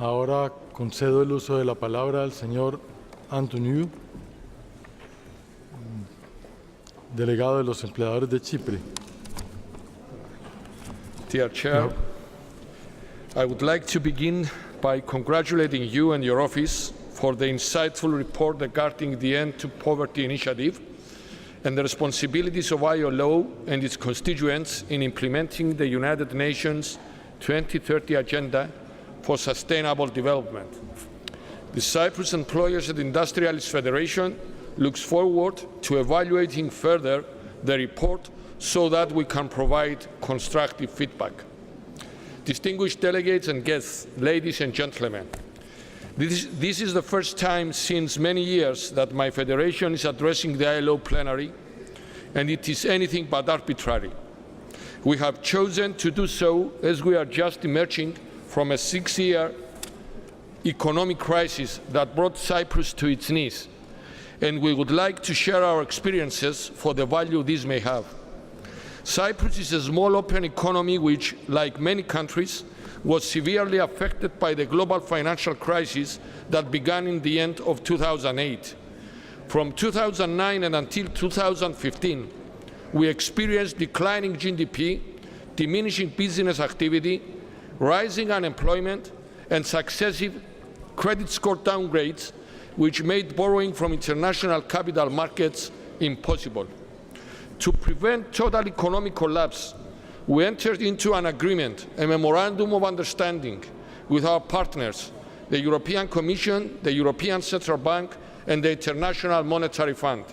Ahora concedo el uso de la palabra al señor Antoniou, delegado de los empleadores de Chipre. Dear Chair, I would like to begin by congratulating you and your office for the insightful report regarding the End to Poverty Initiative and the responsibilities of ILO and its constituents in implementing the United Nations 2030 Agenda for Sustainable Development. The Cyprus Employers and Industrialists Federation looks forward to evaluating further the report so that we can provide constructive feedback. Distinguished delegates and guests, ladies and gentlemen, this is the first time since many years that my federation is addressing the ILO plenary, and it is anything but arbitrary. We have chosen to do so as we are just emerging from a 6-year economic crisis that brought Cyprus to its knees, and we would like to share our experiences for the value this may have. Cyprus is a small open economy which, like many countries, was severely affected by the global financial crisis that began in the end of 2008. From 2009 and until 2015, we experienced declining GDP, diminishing business activity, rising unemployment, and successive credit score downgrades, which made borrowing from international capital markets impossible. To prevent total economic collapse, we entered into an agreement, a memorandum of understanding, with our partners, the European Commission, the European Central Bank, and the International Monetary Fund.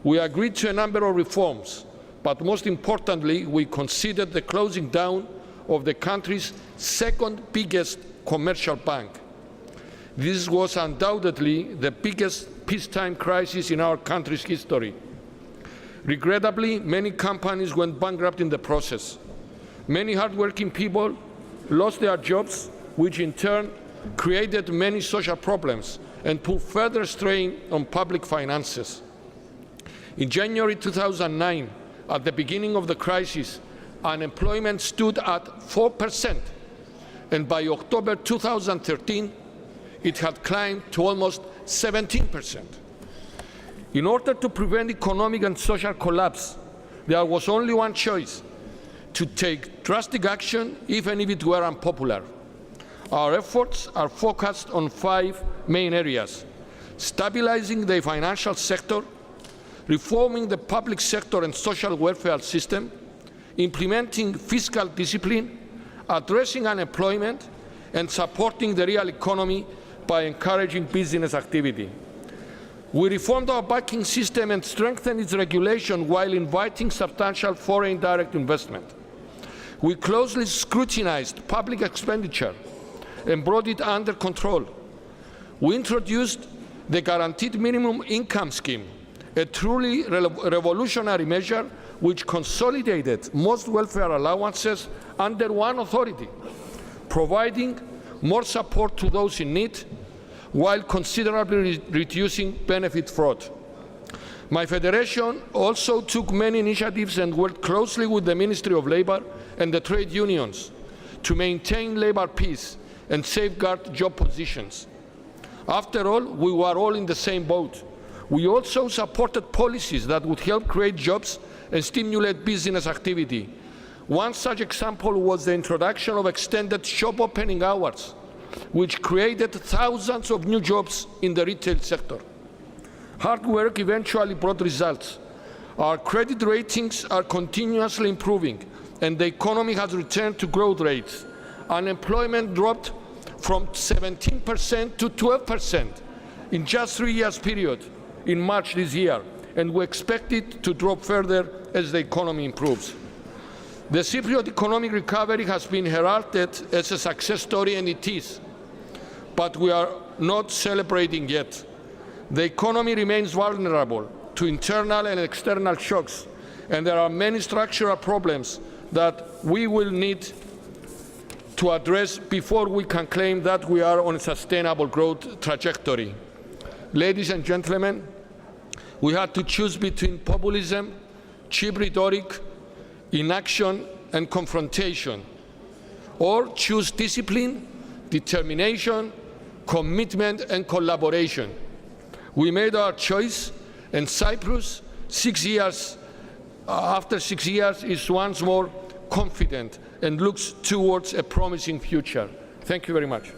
We agreed to a number of reforms, but most importantly, we considered the closing down of the country's second biggest commercial bank. This was undoubtedly the biggest peacetime crisis in our country's history. Regrettably, many companies went bankrupt in the process. Many hardworking people lost their jobs, which in turn created many social problems and put further strain on public finances. In January 2009, at the beginning of the crisis, unemployment stood at 4%, and by October 2013, it had climbed to almost 17%. In order to prevent economic and social collapse, there was only one choice: to take drastic action, even if it were unpopular. Our efforts are focused on 5 main areas: stabilizing the financial sector, reforming the public sector and social welfare system, implementing fiscal discipline, addressing unemployment, and supporting the real economy by encouraging business activity. We reformed our banking system and strengthened its regulation while inviting substantial foreign direct investment. We closely scrutinized public expenditure and brought it under control. We introduced the Guaranteed Minimum Income Scheme, a truly revolutionary measure which consolidated most welfare allowances under one authority, providing more support to those in need while considerably reducing benefit fraud. My federation also took many initiatives and worked closely with the Ministry of Labour and the trade unions to maintain labour peace and safeguard job positions. After all, we were all in the same boat. We also supported policies that would help create jobs and stimulate business activity. One such example was the introduction of extended shop opening hours, which created thousands of new jobs in the retail sector. Hard work eventually brought results. Our credit ratings are continuously improving, and the economy has returned to growth rates. Unemployment dropped from 17% to 12% in just 3 years period in March this year, and we expect it to drop further as the economy improves. The Cypriot economic recovery has been heralded as a success story, and it is, but we are not celebrating yet. The economy remains vulnerable to internal and external shocks, and there are many structural problems that we will need to address before we can claim that we are on a sustainable growth trajectory. Ladies and gentlemen, we had to choose between populism, cheap rhetoric, inaction, and confrontation, or choose discipline, determination, commitment, and collaboration. We made our choice, and Cyprus, after 6 years, is once more confident and looks towards a promising future. Thank you very much.